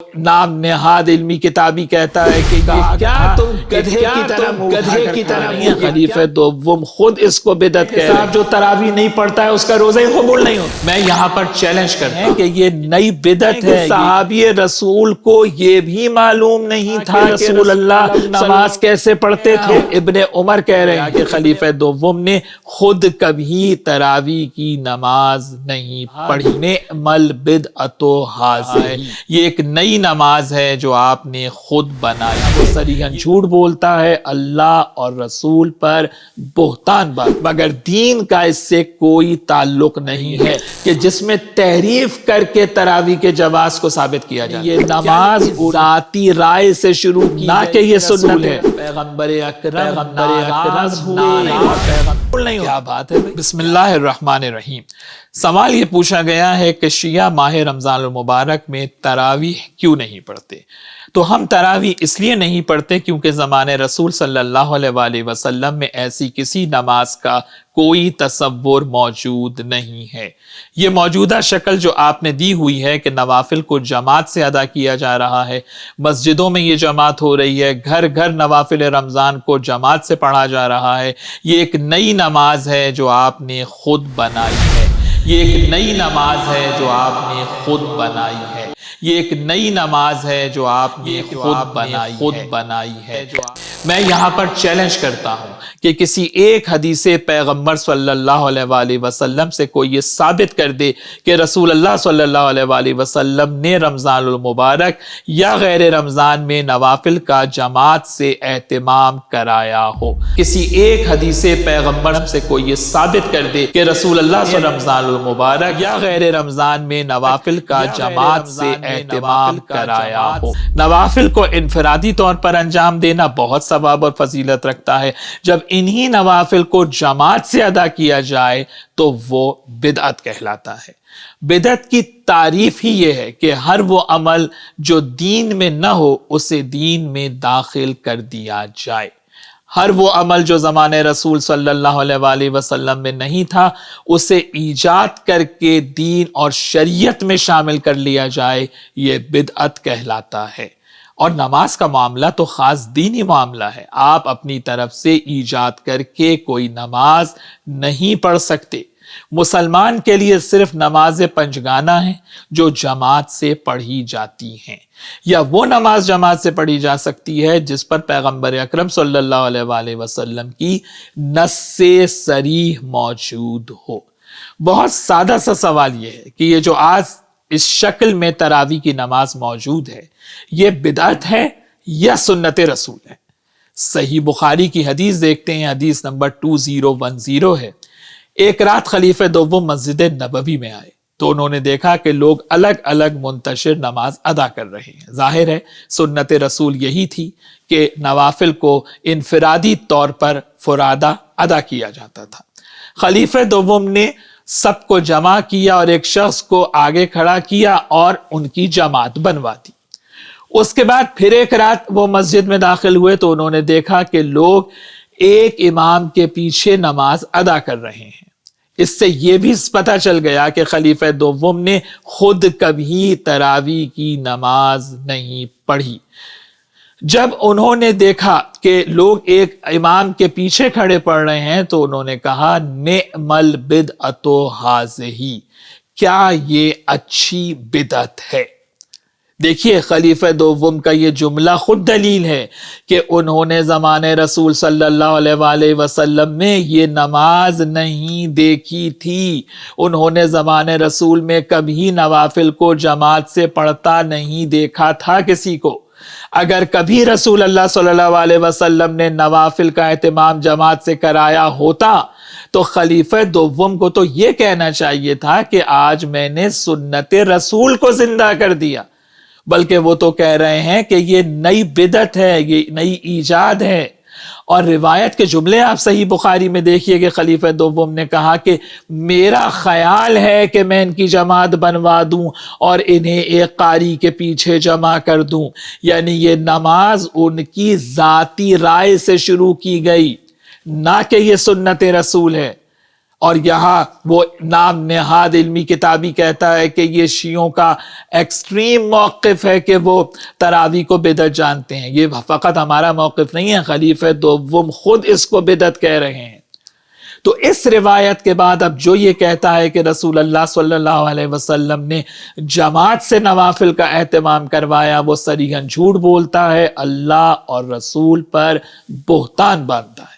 نام نہاد علمی کتابی کہتا ہے کہ کیا تم گدھے کی طرح خلیفہ دوم خود اس کو بدعت کہہ رہے ہیں۔ جو تراویح نہیں پڑھتا ہے اس کا روزہ ہی قبول نہیں ہوتا۔ میں یہاں پر چیلنج کرتا ہوں کہ یہ نئی بدعت ہے۔ صحابی رسول کو یہ بھی معلوم نہیں تھا کہ رسول اللہ نماز کیسے پڑھتے تھے۔ ابن عمر کہہ رہے ہیں کہ خلیفہ دوم نے خود کبھی تراویح کی نماز نہیں پڑھی۔ نعم البدعۃ ھذہ، یہ ایک نئی نماز ہے جو آپ نے خود بنائی۔ وہ صریحاً جھوٹ بولتا ہے، اللہ اور رسول پر بہتان بات، مگر دین کا اس سے کوئی تعلق نہیں ہے کہ جس میں تحریف کر کے تراویح کے جواز کو ثابت کیا جائے۔ یہ نماز ذاتی رائے سے شروع کی، نہ کہ یہ سنت ہے۔ پیغمبر اکرم ناراض ہوئے۔ کیا بات ہے۔ بسم اللہ الرحمن الرحیم۔ سوال یہ پوچھا گیا ہے کہ شیعہ ماہ رمضان المبارک میں تراویح کیوں نہیں پڑھتے؟ تو ہم تراویح اس لیے نہیں پڑھتے کیونکہ زمانے رسول صلی اللہ علیہ وآلہ وسلم میں ایسی کسی نماز کا کوئی تصور موجود نہیں ہے۔ یہ موجودہ شکل جو آپ نے دی ہوئی ہے کہ نوافل کو جماعت سے ادا کیا جا رہا ہے، مسجدوں میں یہ جماعت ہو رہی ہے، گھر گھر نوافل رمضان کو جماعت سے پڑھا جا رہا ہے، یہ ایک نئی نماز ہے جو آپ نے خود بنائی ہے۔ یہ ایک نئی نماز ہے جو آپ نے خود بنائی ہے۔ یہ ایک نئی نماز ہے جو آپ نے خود بنائی ہے۔ میں یہاں پر چیلنج کرتا ہوں کہ کسی ایک حدیث پیغمبر صلی اللہ علیہ وآلہ وسلم سے کوئی یہ ثابت کر دے کہ رسول اللہ صلی اللہ علیہ وآلہ وسلم نے رمضان المبارک یا غیر رمضان میں نوافل کا جماعت سے اہتمام کرایا ہو۔ کسی ایک حدیث پیغمبر سے کوئی یہ ثابت کر دے کہ رسول اللہ صلی اللہ علیہ وسلم رمضان المبارک یا غیر رمضان میں نوافل کا جماعت سے اہتمام کرایا ہو۔ نوافل کو انفرادی طور پر انجام دینا بہت ثواب اور فضیلت رکھتا ہے، جب انہی نوافل کو جماعت سے ادا کیا جائے تو وہ بدعت کہلاتا ہے۔ بدعت کی تعریف ہی یہ ہے کہ ہر وہ عمل جو دین میں نہ ہو اسے دین میں داخل کر دیا جائے۔ ہر وہ عمل جو زمانے رسول صلی اللہ علیہ وآلہ وسلم میں نہیں تھا اسے ایجاد کر کے دین اور شریعت میں شامل کر لیا جائے، یہ بدعت کہلاتا ہے۔ اور نماز کا معاملہ تو خاص دینی معاملہ ہے۔ آپ اپنی طرف سے ایجاد کر کے کوئی نماز نہیں پڑھ سکتے۔ مسلمان کے لیے صرف نماز پنجگانہ ہے جو جماعت سے پڑھی جاتی ہیں، یا وہ نماز جماعت سے پڑھی جا سکتی ہے جس پر پیغمبر اکرم صلی اللہ علیہ وآلہ وسلم کی نص صریح موجود ہو۔ بہت سادہ سا سوال یہ ہے کہ یہ جو آج اس شکل میں تراویح کی نماز موجود ہے یہ بدعت ہے یا سنت رسول ہے؟ صحیح بخاری کی حدیث دیکھتے ہیں، حدیث نمبر 2010 ہے۔ ایک رات خلیفہ دوم مسجد نبوی میں آئے تو انہوں نے دیکھا کہ لوگ الگ الگ منتشر نماز ادا کر رہے ہیں۔ ظاہر ہے سنت رسول یہی تھی کہ نوافل کو انفرادی طور پر فرادہ ادا کیا جاتا تھا۔ خلیفہ دوم نے سب کو جمع کیا اور ایک شخص کو آگے کھڑا کیا اور ان کی جماعت بنوا دی۔ اس کے بعد پھر ایک رات وہ مسجد میں داخل ہوئے تو انہوں نے دیکھا کہ لوگ ایک امام کے پیچھے نماز ادا کر رہے ہیں۔ اس سے یہ بھی پتہ چل گیا کہ خلیفہ دوم نے خود کبھی تراویح کی نماز نہیں پڑھی۔ جب انہوں نے دیکھا کہ لوگ ایک امام کے پیچھے کھڑے پڑھ رہے ہیں تو انہوں نے کہا نعم البدعۃ ھذہ، کیا یہ اچھی بدعت ہے؟ دیکھیے خلیفہ دوم کا یہ جملہ خود دلیل ہے کہ انہوں نے زمانے رسول صلی اللہ علیہ وآلہ وسلم میں یہ نماز نہیں دیکھی تھی۔ انہوں نے زمانے رسول میں کبھی نوافل کو جماعت سے پڑھتا نہیں دیکھا تھا کسی کو۔ اگر کبھی رسول اللہ صلی اللہ علیہ وسلم نے نوافل کا اہتمام جماعت سے کرایا ہوتا تو خلیفہ دوم کو تو یہ کہنا چاہیے تھا کہ آج میں نے سنت رسول کو زندہ کر دیا، بلکہ وہ تو کہہ رہے ہیں کہ یہ نئی بدعت ہے، یہ نئی ایجاد ہے۔ اور روایت کے جملے آپ صحیح بخاری میں دیکھیے کہ خلیفہ دوم نے کہا کہ میرا خیال ہے کہ میں ان کی جماعت بنوا دوں اور انہیں ایک قاری کے پیچھے جمع کر دوں، یعنی یہ نماز ان کی ذاتی رائے سے شروع کی گئی، نہ کہ یہ سنت رسول ہے۔ اور یہاں وہ نام نہاد علمی کتابی کہتا ہے کہ یہ شیعوں کا ایکسٹریم موقف ہے کہ وہ تراویح کو بدعت جانتے ہیں. یہ فقط ہمارا موقف نہیں ہے، خلیفہ دوم خود اس کو بدعت کہہ رہے ہیں. تو اس روایت کے بعد اب جو یہ کہتا ہے کہ رسول اللہ صلی اللہ علیہ وسلم نے جماعت سے نوافل کا اہتمام کروایا، وہ صریحاً جھوٹ بولتا ہے، اللہ اور رسول پر بہتان باندھتا ہے.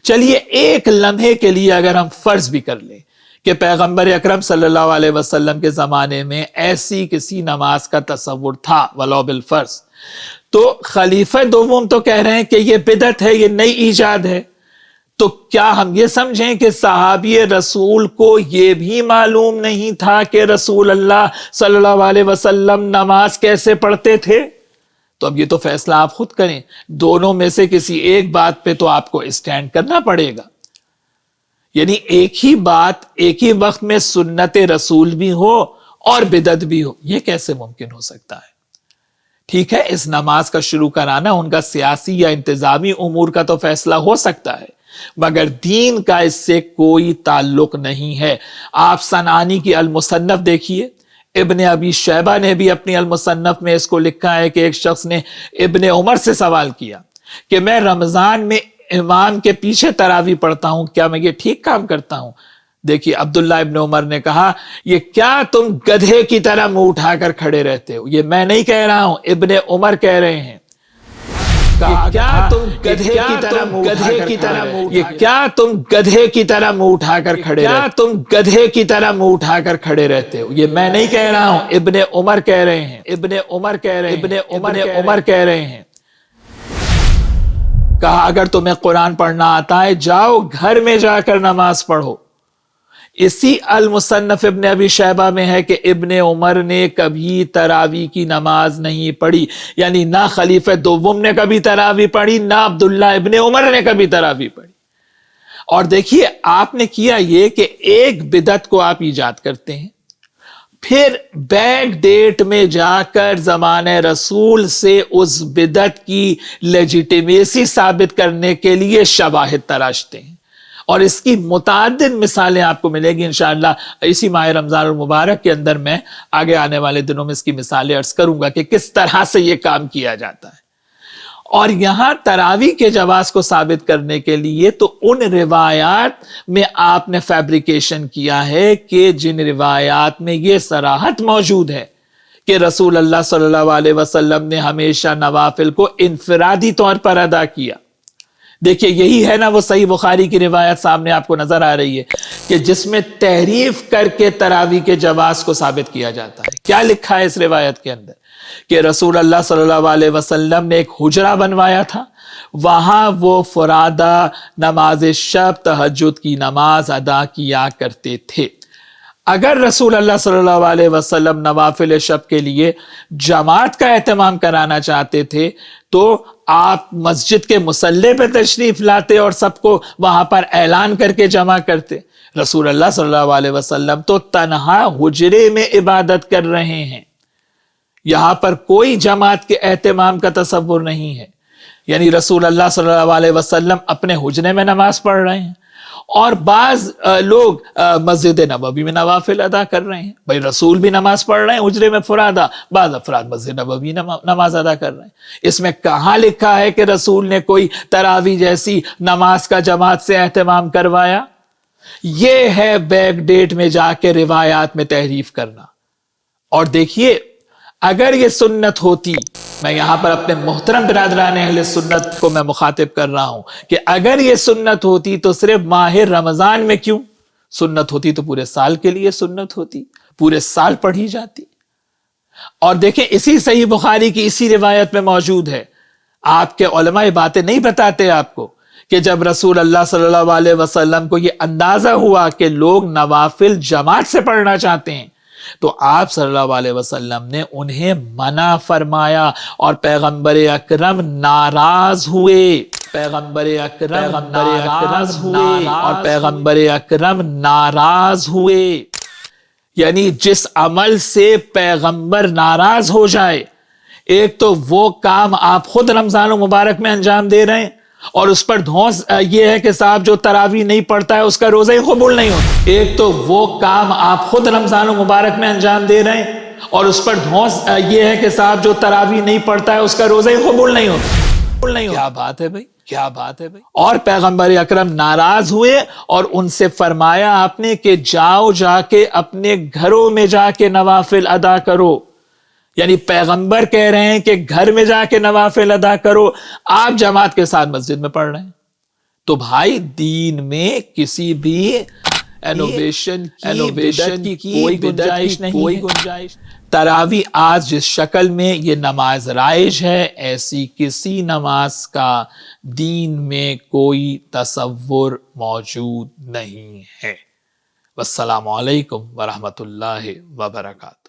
چلیے ایک لمحے کے لیے اگر ہم فرض بھی کر لیں کہ پیغمبر اکرم صلی اللہ علیہ وسلم کے زمانے میں ایسی کسی نماز کا تصور تھا ولو بالفرض، تو خلیفہ دوم تو کہہ رہے ہیں کہ یہ بدعت ہے، یہ نئی ایجاد ہے. تو کیا ہم یہ سمجھیں کہ صحابی رسول کو یہ بھی معلوم نہیں تھا کہ رسول اللہ صلی اللہ علیہ وسلم نماز کیسے پڑھتے تھے؟ تو اب یہ تو فیصلہ آپ خود کریں. دونوں میں سے کسی ایک بات پہ تو آپ کو اسٹینڈ کرنا پڑے گا. یعنی ایک ہی بات ایک ہی وقت میں سنت رسول بھی ہو اور بدعت بھی ہو، یہ کیسے ممکن ہو سکتا ہے؟ ٹھیک ہے، اس نماز کا شروع کرانا ان کا سیاسی یا انتظامی امور کا تو فیصلہ ہو سکتا ہے، مگر دین کا اس سے کوئی تعلق نہیں ہے. آپ صنعانی کی المصنف دیکھیے، ابن ابی شیبہ نے بھی اپنی المصنف میں اس کو لکھا ہے کہ ایک شخص نے ابن عمر سے سوال کیا کہ میں رمضان میں امام کے پیچھے تراویح پڑھتا ہوں، کیا میں یہ ٹھیک کام کرتا ہوں؟ دیکھیے عبداللہ ابن عمر نے کہا، یہ کیا تم گدھے کی طرح منہ اٹھا کر کھڑے رہتے ہو؟ یہ میں نہیں کہہ رہا ہوں، ابن عمر کہہ رہے ہیں. کیا تم گدھے کی طرح منہ اٹھا کر کھڑے رہتے ہو؟ یہ میں نہیں کہہ رہا ہوں، ابن عمر کہہ رہے ہیں. کہا اگر تمہیں قرآن پڑھنا آتا ہے جاؤ گھر میں جا کر نماز پڑھو. اسی المصنف ابن ابی شیبہ میں ہے کہ ابن عمر نے کبھی تراویح کی نماز نہیں پڑھی، یعنی نہ خلیفہ دوم نے کبھی تراویح پڑھی، نہ عبداللہ ابن عمر نے کبھی تراویح پڑھی. اور دیکھیے آپ نے کیا یہ کہ ایک بدعت کو آپ ایجاد کرتے ہیں، پھر بیک ڈیٹ میں جا کر زمانہ رسول سے اس بدعت کی لیجیٹیمیسی ثابت کرنے کے لیے شواہد تراشتے ہیں. اور اس کی متعدد مثالیں آپ کو ملے گی انشاءاللہ اسی ماہ رمضان المبارک کے اندر. میں آگے آنے والے دنوں میں اس کی مثالیں عرض کروں گا کہ کس طرح سے یہ کام کیا جاتا ہے. اور یہاں تراویح کے جواز کو ثابت کرنے کے لیے تو ان روایات میں آپ نے فیبریکیشن کیا ہے کہ جن روایات میں یہ صراحت موجود ہے کہ رسول اللہ صلی اللہ علیہ وسلم نے ہمیشہ نوافل کو انفرادی طور پر ادا کیا. دیکھیے یہی ہے نا وہ صحیح بخاری کی روایت سامنے آپ کو نظر آ رہی ہے کہ جس میں تحریف کر کے تراویح کے جواز کو ثابت کیا جاتا ہے. کیا لکھا ہے اس روایت کے اندر کہ رسول اللہ صلی اللہ علیہ وسلم نے ایک حجرہ بنوایا تھا، وہاں وہ فرادہ نماز شب تہجد کی نماز ادا کیا کرتے تھے. اگر رسول اللہ صلی اللہ علیہ وسلم نوافل شب کے لیے جماعت کا اہتمام کرانا چاہتے تھے تو آپ مسجد کے مصلی پہ تشریف لاتے اور سب کو وہاں پر اعلان کر کے جمع کرتے. رسول اللہ صلی اللہ علیہ وسلم تو تنہا حجرے میں عبادت کر رہے ہیں، یہاں پر کوئی جماعت کے اہتمام کا تصور نہیں ہے. یعنی رسول اللہ صلی اللہ علیہ وسلم اپنے حجرے میں نماز پڑھ رہے ہیں اور بعض لوگ مسجد نبوی میں نوافل ادا کر رہے ہیں. بھائی رسول بھی نماز پڑھ رہے ہیں حجرے میں فرادہ، بعض افراد مسجد نبوی نماز ادا کر رہے ہیں. اس میں کہاں لکھا ہے کہ رسول نے کوئی تراویح جیسی نماز کا جماعت سے اہتمام کروایا؟ یہ ہے بیک ڈیٹ میں جا کے روایات میں تحریف کرنا. اور دیکھیے اگر یہ سنت ہوتی، میں یہاں پر اپنے محترم برادران اہل سنت کو میں مخاطب کر رہا ہوں کہ اگر یہ سنت ہوتی تو صرف ماہ رمضان میں کیوں؟ سنت ہوتی تو پورے سال کے لیے سنت ہوتی، پورے سال پڑھی جاتی. اور دیکھیں اسی صحیح بخاری کی اسی روایت میں موجود ہے، آپ کے علماء باتیں نہیں بتاتے آپ کو کہ جب رسول اللہ صلی اللہ علیہ وسلم کو یہ اندازہ ہوا کہ لوگ نوافل جماعت سے پڑھنا چاہتے ہیں تو آپ صلی اللہ علیہ وسلم نے انہیں منع فرمایا اور پیغمبر اکرم ناراض ہوئے. پیغمبر اکرم ناراض ہوئے. یعنی جس عمل سے پیغمبر ناراض ہو جائے، ایک تو وہ کام آپ خود رمضان المبارک میں انجام دے رہے ہیں اور اس پر دھونس یہ ہے کہ صاحب جو تراویح نہیں پڑھتا ہے اس کا روزہ ہی قبول نہیں ہوتا. ایک تو وہ کام آپ خود رمضان مبارک میں انجام دے رہے ہیں اور اس پر دھونس یہ ہے کہ صاحب جو تراویح نہیں پڑھتا ہے اس کا روزہ ہی قبول نہیں ہوتا. کیا بات ہے بھائی, کیا بات ہے بھائی. اور پیغمبر اکرم ناراض ہوئے اور ان سے فرمایا آپ نے کہ جاؤ جا کے اپنے گھروں میں جا کے نوافل ادا کرو. یعنی پیغمبر کہہ رہے ہیں کہ گھر میں جا کے نوافل ادا کرو, آپ جماعت کے ساتھ مسجد میں پڑھ رہے ہیں. تو بھائی دین میں کسی بھی انوویشن کی کوئی گنجائش نہیں ہے. تراویح آج جس شکل میں یہ نماز رائج ہے ایسی کسی نماز کا دین میں کوئی تصور موجود نہیں ہے. والسلام علیکم ورحمۃ اللہ وبرکاتہ.